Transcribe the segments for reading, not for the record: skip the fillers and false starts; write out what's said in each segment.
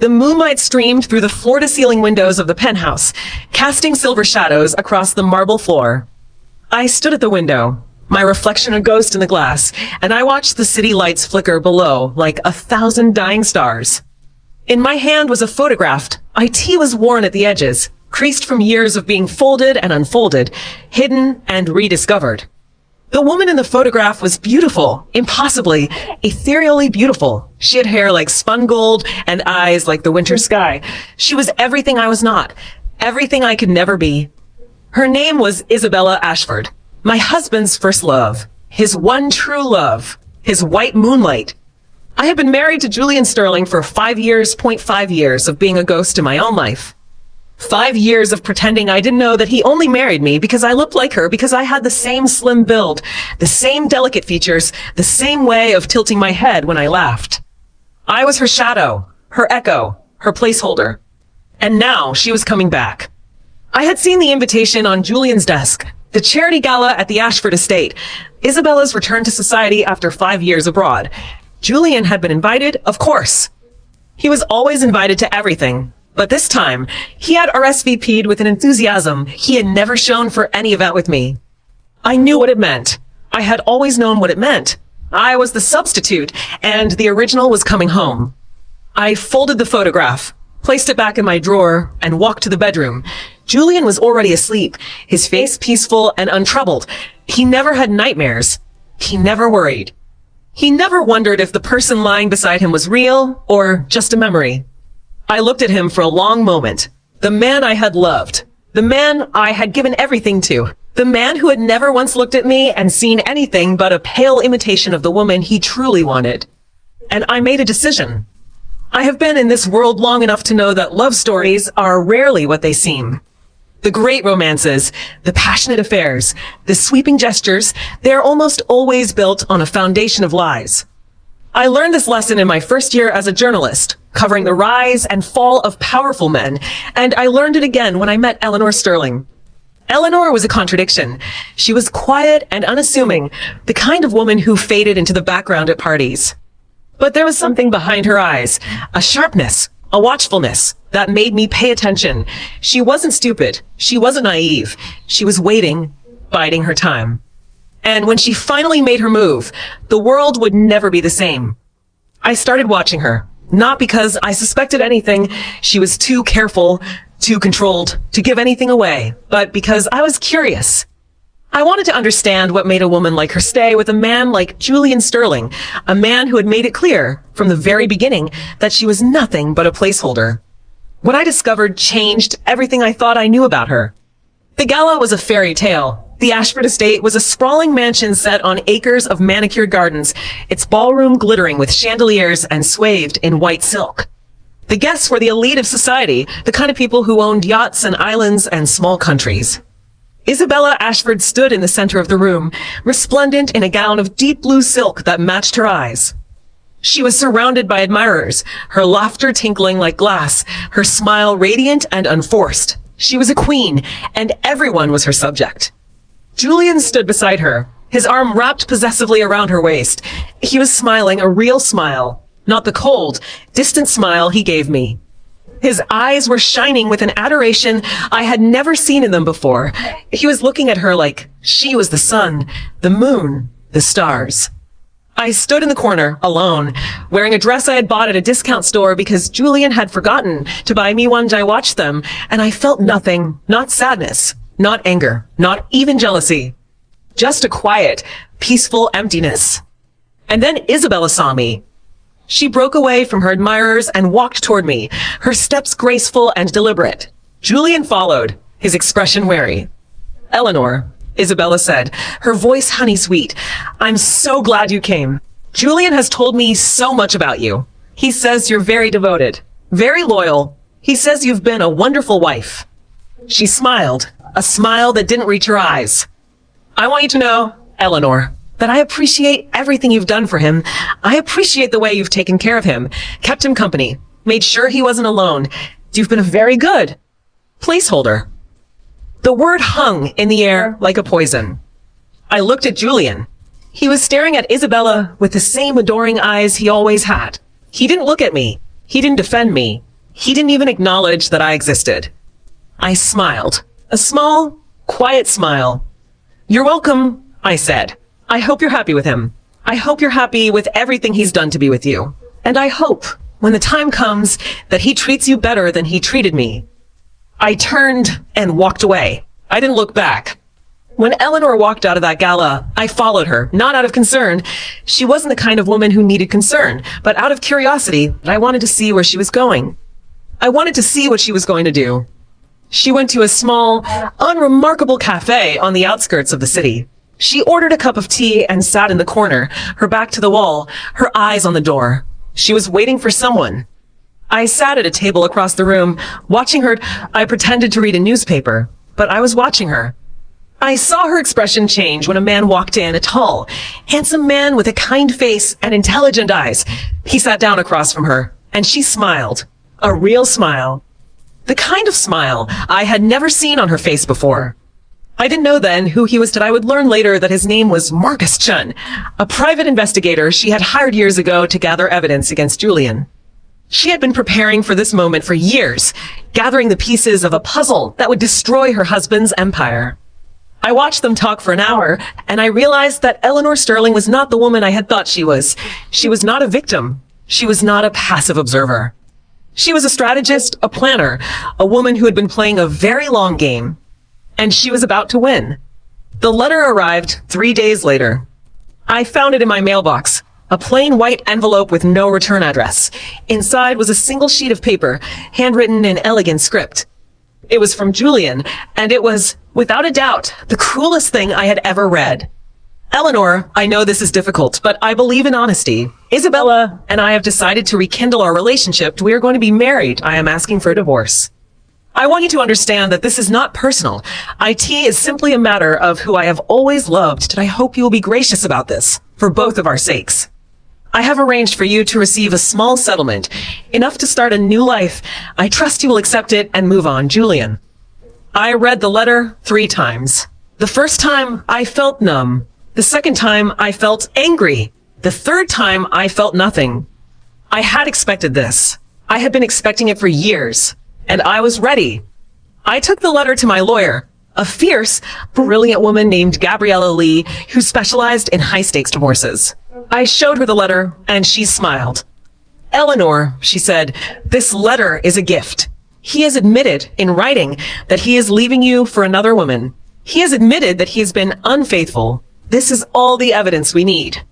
The moonlight streamed through the floor-to-ceiling windows of the penthouse, casting silver shadows across the marble floor. I stood at the window, my reflection a ghost in the glass, and I watched the city lights flicker below like 1,000 dying stars. In my hand was a photograph. IT was worn at the edges, creased from years of being folded and unfolded, hidden and rediscovered. The woman in the photograph was beautiful, impossibly, ethereally beautiful. She had hair like spun gold and eyes like the winter sky. She was everything I was not, everything I could never be. Her name was Isabella Ashford, my husband's first love, his one true love, his white moonlight. I had been married to Julian Sterling for 5 years, 0.5 years of being a ghost in my own life. 5 years of pretending I didn't know that he only married me because I looked like her, because I had the same slim build, the same delicate features, the same way of tilting my head when I laughed. I was her shadow, her echo, her placeholder. And now she was coming back. I had seen the invitation on Julian's desk, the charity gala at the Ashford estate, Isabella's return to society after 5 years abroad. Julian had been invited, of course. He was always invited to everything. But this time, he had RSVP'd with an enthusiasm he had never shown for any event with me. I knew what it meant. I had always known what it meant. I was the substitute, and the original was coming home. I folded the photograph, placed it back in my drawer, and walked to the bedroom. Julian was already asleep, his face peaceful and untroubled. He never had nightmares. He never worried. He never wondered if the person lying beside him was real or just a memory. I looked at him for a long moment. The man I had loved. The man I had given everything to. The man who had never once looked at me and seen anything but a pale imitation of the woman he truly wanted. And I made a decision. I have been in this world long enough to know that love stories are rarely what they seem. The great romances, the passionate affairs, the sweeping gestures, they're almost always built on a foundation of lies. I learned this lesson in my first year as a journalist, covering the rise and fall of powerful men, and I learned it again when I met Eleanor Sterling. Eleanor was a contradiction. She was quiet and unassuming, the kind of woman who faded into the background at parties. But there was something behind her eyes, a sharpness, a watchfulness that made me pay attention. She wasn't stupid. She wasn't naive. She was waiting, biding her time. And when she finally made her move, the world would never be the same. I started watching her, not because I suspected anything. She was too careful, too controlled to give anything away, but because I was curious. I wanted to understand what made a woman like her stay with a man like Julian Sterling, a man who had made it clear from the very beginning that she was nothing but a placeholder. What I discovered changed everything I thought I knew about her. The gala was a fairy tale. The Ashford estate was a sprawling mansion set on acres of manicured gardens, its ballroom glittering with chandeliers and swathed in white silk. The guests were the elite of society, the kind of people who owned yachts and islands and small countries. Isabella Ashford stood in the center of the room, resplendent in a gown of deep blue silk that matched her eyes. She was surrounded by admirers, her laughter tinkling like glass, her smile radiant and unforced. She was a queen, and everyone was her subject. Julian stood beside her, his arm wrapped possessively around her waist. He was smiling a real smile, not the cold, distant smile he gave me. His eyes were shining with an adoration I had never seen in them before. He was looking at her like she was the sun, the moon, the stars. I stood in the corner, alone, wearing a dress I had bought at a discount store because Julian had forgotten to buy me one. I watched them, and I felt nothing, not sadness, not anger, not even jealousy. Just a quiet, peaceful emptiness. And then Isabella saw me. She broke away from her admirers and walked toward me, her steps graceful and deliberate. Julian followed, his expression wary. "Eleanor," Isabella said, her voice honey-sweet, "I'm so glad you came. Julian has told me so much about you. He says you're very devoted, very loyal. He says you've been a wonderful wife." She smiled, a smile that didn't reach her eyes. "I want you to know, Eleanor, that I appreciate everything you've done for him. I appreciate the way you've taken care of him, kept him company, made sure he wasn't alone. You've been a very good placeholder." The word hung in the air like a poison. I looked at Julian. He was staring at Isabella with the same adoring eyes he always had. He didn't look at me. He didn't defend me. He didn't even acknowledge that I existed. I smiled. A small, quiet smile. "You're welcome," I said. "I hope you're happy with him. I hope you're happy with everything he's done to be with you. And I hope, when the time comes, that he treats you better than he treated me." I turned and walked away. I didn't look back. When Eleanor walked out of that gala, I followed her, not out of concern. She wasn't the kind of woman who needed concern, but out of curiosity, I wanted to see where she was going. I wanted to see what she was going to do. She went to a small, unremarkable cafe on the outskirts of the city. She ordered a cup of tea and sat in the corner, her back to the wall, her eyes on the door. She was waiting for someone. I sat at a table across the room, watching her. I pretended to read a newspaper, but I was watching her. I saw her expression change when a man walked in, a tall, handsome man with a kind face and intelligent eyes. He sat down across from her, and she smiled. A real smile. The kind of smile I had never seen on her face before. I didn't know then who he was, but I would learn later that his name was Marcus Chun, a private investigator she had hired years ago to gather evidence against Julian. She had been preparing for this moment for years, gathering the pieces of a puzzle that would destroy her husband's empire. I watched them talk for an hour, and I realized that Eleanor Sterling was not the woman I had thought she was. She was not a victim. She was not a passive observer. She was a strategist, a planner, a woman who had been playing a very long game, and she was about to win. The letter arrived 3 days later. I found it in my mailbox, a plain white envelope with no return address. Inside was a single sheet of paper, handwritten in elegant script. It was from Julian, and it was, without a doubt, the cruelest thing I had ever read. "Eleanor, I know this is difficult, but I believe in honesty. Isabella and I have decided to rekindle our relationship. We are going to be married. I am asking for a divorce. I want you to understand that this is not personal. IT is simply a matter of who I have always loved, and I hope you will be gracious about this, for both of our sakes. I have arranged for you to receive a small settlement, enough to start a new life. I trust you will accept it and move on, Julian." I read the letter 3 times. The first time, I felt numb. The second time, I felt angry. The third time, I felt nothing. I had expected this. I had been expecting it for years, and I was ready. I took the letter to my lawyer, a fierce, brilliant woman named Gabriella Lee, who specialized in high-stakes divorces. I showed her the letter, and she smiled. "Eleanor," she said, "this letter is a gift. He has admitted in writing that he is leaving you for another woman. He has admitted that he has been unfaithful. This is all the evidence we need."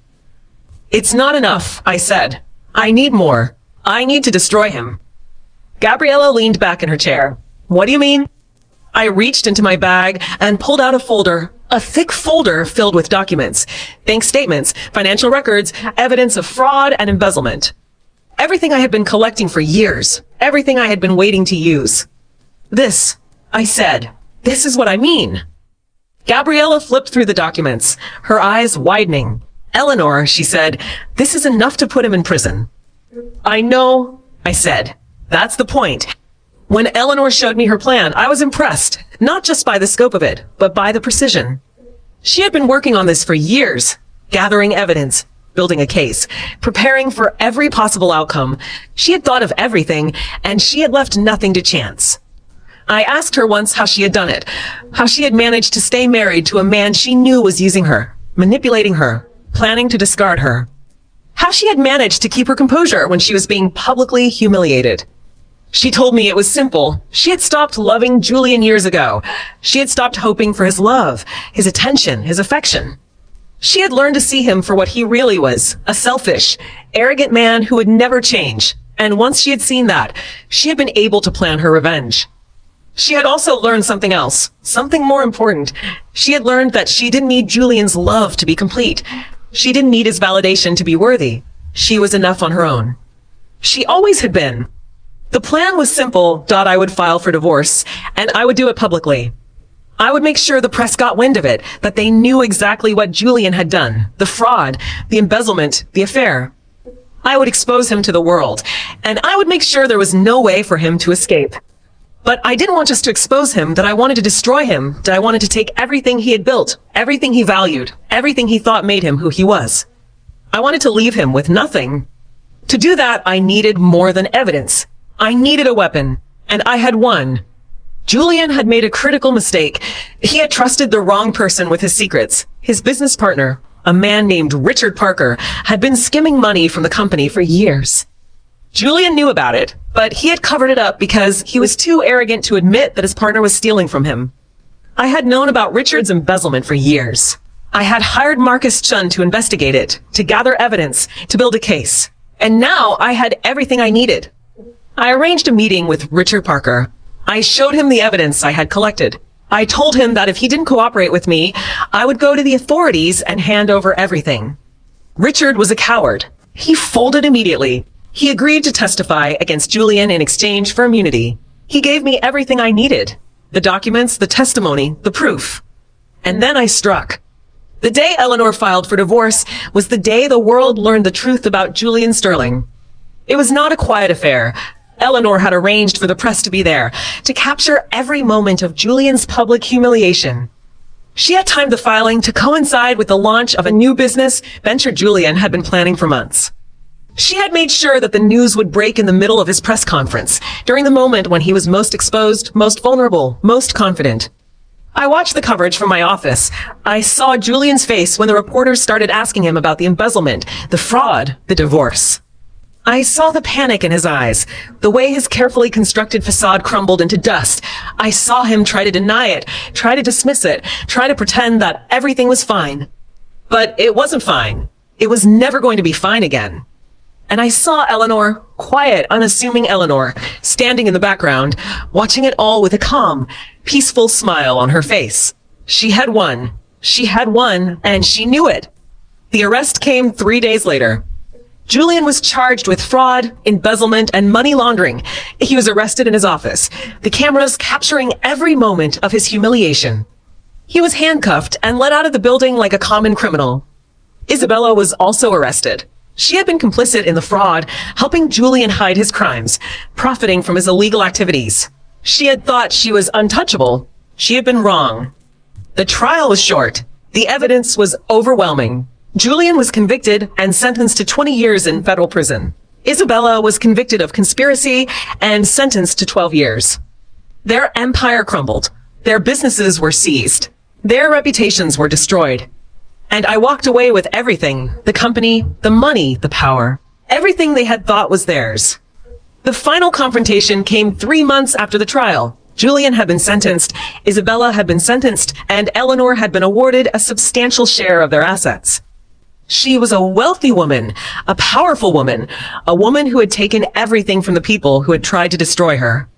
"It's not enough," I said. "I need more. I need to destroy him." Gabriella leaned back in her chair. "What do you mean?" I reached into my bag and pulled out a thick folder filled with documents, bank statements, financial records, evidence of fraud and embezzlement. Everything I had been collecting for years, everything I had been waiting to use. "This," I said, "this is what I mean." Gabriella flipped through the documents, her eyes widening. "Eleanor," she said, "this is enough to put him in prison." "I know," I said. "That's the point." When Eleanor showed me her plan, I was impressed, not just by the scope of it, but by the precision. She had been working on this for years, gathering evidence, building a case, preparing for every possible outcome. She had thought of everything, and she had left nothing to chance. I asked her once how she had done it, how she had managed to stay married to a man she knew was using her, manipulating her, planning to discard her. How she had managed to keep her composure when she was being publicly humiliated. She told me it was simple. She had stopped loving Julian years ago. She had stopped hoping for his love, his attention, his affection. She had learned to see him for what he really was, a selfish, arrogant man who would never change. And once she had seen that, she had been able to plan her revenge. She had also learned something else, something more important. She had learned that she didn't need Julian's love to be complete. She didn't need his validation to be worthy. She was enough on her own. She always had been. The plan was simple. I would file for divorce, and I would do it publicly. I would make sure the press got wind of it, that they knew exactly what Julian had done, the fraud, the embezzlement, the affair. I would expose him to the world, and I would make sure there was no way for him to escape. But I didn't want just to expose him, that I wanted to destroy him, that I wanted to take everything he had built, everything he valued, everything he thought made him who he was. I wanted to leave him with nothing. To do that, I needed more than evidence. I needed a weapon, and I had one. Julian had made a critical mistake. He had trusted the wrong person with his secrets. His business partner, a man named Richard Parker, had been skimming money from the company for years. Julian knew about it, but he had covered it up because he was too arrogant to admit that his partner was stealing from him. I had known about Richard's embezzlement for years. I had hired Marcus Chun to investigate it, to gather evidence, to build a case. And now I had everything I needed. I arranged a meeting with Richard Parker. I showed him the evidence I had collected. I told him that if he didn't cooperate with me, I would go to the authorities and hand over everything. Richard was a coward. He folded immediately. He agreed to testify against Julian in exchange for immunity. He gave me everything I needed. The documents, the testimony, the proof. And then I struck. The day Eleanor filed for divorce was the day the world learned the truth about Julian Sterling. It was not a quiet affair. Eleanor had arranged for the press to be there, to capture every moment of Julian's public humiliation. She had timed the filing to coincide with the launch of a new business venture Julian had been planning for months. She had made sure that the news would break in the middle of his press conference, during the moment when he was most exposed, most vulnerable, most confident. I watched the coverage from my office. I saw Julian's face when the reporters started asking him about the embezzlement, the fraud, the divorce. I saw the panic in his eyes, the way his carefully constructed facade crumbled into dust. I saw him try to deny it, try to dismiss it, try to pretend that everything was fine. But it wasn't fine. It was never going to be fine again. And I saw Eleanor, quiet, unassuming Eleanor, standing in the background, watching it all with a calm, peaceful smile on her face. She had won. She had won, and she knew it. The arrest came 3 days later. Julian was charged with fraud, embezzlement, and money laundering. He was arrested in his office, the cameras capturing every moment of his humiliation. He was handcuffed and let out of the building like a common criminal. Isabella was also arrested. She had been complicit in the fraud, helping Julian hide his crimes, profiting from his illegal activities. She had thought she was untouchable. She had been wrong. The trial was short. The evidence was overwhelming. Julian was convicted and sentenced to 20 years in federal prison. Isabella was convicted of conspiracy and sentenced to 12 years. Their empire crumbled. Their businesses were seized. Their reputations were destroyed. And I walked away with everything, the company, the money, the power, everything they had thought was theirs. The final confrontation came 3 months after the trial. Julian had been sentenced, Isabella had been sentenced, and Eleanor had been awarded a substantial share of their assets. She was a wealthy woman, a powerful woman, a woman who had taken everything from the people who had tried to destroy her.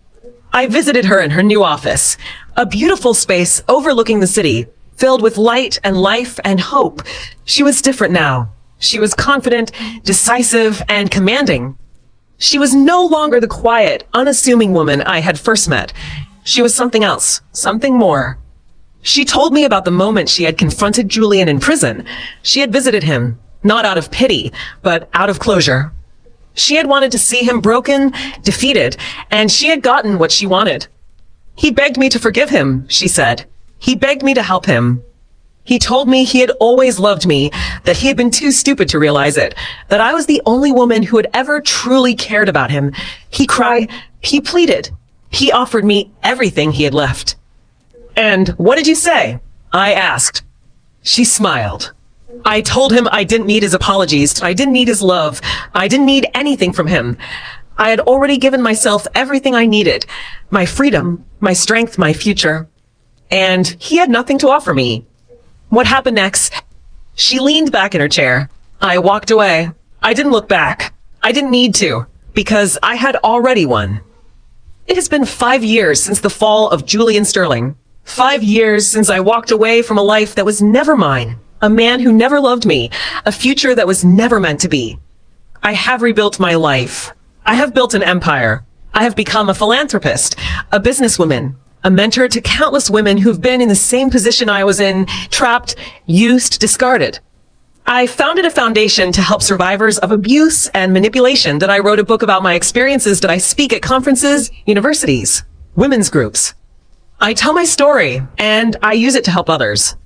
I visited her in her new office, a beautiful space overlooking the city, filled with light and life and hope. She was different now. She was confident, decisive, and commanding. She was no longer the quiet, unassuming woman I had first met. She was something else, something more. She told me about the moment she had confronted Julian in prison. She had visited him, not out of pity, but out of closure. She had wanted to see him broken, defeated, and she had gotten what she wanted. He begged me to forgive him, she said. He begged me to help him. He told me he had always loved me, that he had been too stupid to realize it, that I was the only woman who had ever truly cared about him. He cried, he pleaded. He offered me everything he had left. And what did you say? I asked. She smiled. I told him I didn't need his apologies. I didn't need his love. I didn't need anything from him. I had already given myself everything I needed, my freedom, my strength, my future. And he had nothing to offer me. What happened next? She leaned back in her chair. I walked away. I didn't look back. I didn't need to, because I had already won. It has been 5 years since the fall of Julian Sterling. 5 years since I walked away from a life that was never mine, a man who never loved me, a future that was never meant to be. I have rebuilt my life. I have built an empire. I have become a philanthropist, a businesswoman, a mentor to countless women who've been in the same position I was in, trapped, used, discarded. I founded a foundation to help survivors of abuse and manipulation that I wrote a book about my experiences that I speak at conferences, universities, women's groups. I tell my story, and I use it to help others.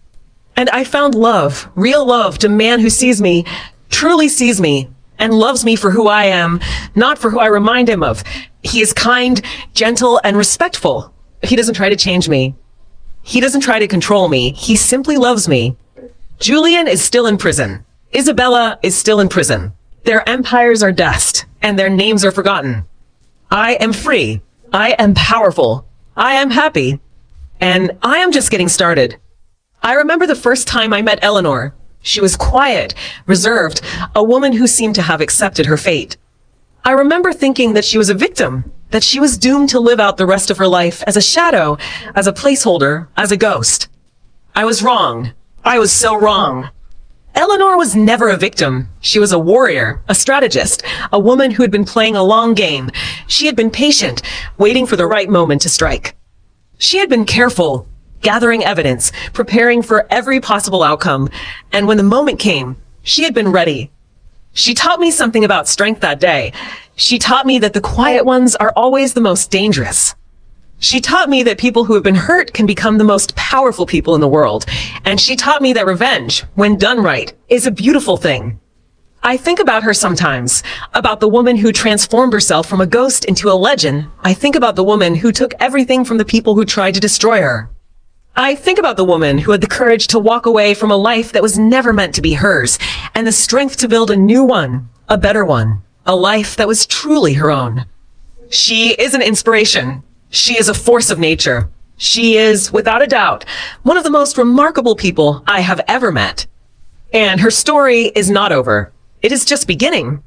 And I found love, real love, to a man who sees me, truly sees me, and loves me for who I am, not for who I remind him of. He is kind, gentle, and respectful. He doesn't try to change me. He doesn't try to control me. He simply loves me. Julian is still in prison. Isabella is still in prison. Their empires are dust, and their names are forgotten. I am free. I am powerful. I am happy. And I am just getting started. I remember the first time I met Eleanor. She was quiet, reserved, a woman who seemed to have accepted her fate. I remember thinking that she was a victim, that she was doomed to live out the rest of her life as a shadow, as a placeholder, as a ghost. I was wrong. I was so wrong. Eleanor was never a victim. She was a warrior, a strategist, a woman who had been playing a long game. She had been patient, waiting for the right moment to strike. She had been careful, gathering evidence, preparing for every possible outcome. And when the moment came, she had been ready. She taught me something about strength that day. She taught me that the quiet ones are always the most dangerous. She taught me that people who have been hurt can become the most powerful people in the world. And she taught me that revenge, when done right, is a beautiful thing. I think about her sometimes, about the woman who transformed herself from a ghost into a legend. I think about the woman who took everything from the people who tried to destroy her. I think about the woman who had the courage to walk away from a life that was never meant to be hers, and the strength to build a new one, a better one, a life that was truly her own. She is an inspiration. She is a force of nature. She is, without a doubt, one of the most remarkable people I have ever met. And her story is not over. It is just beginning.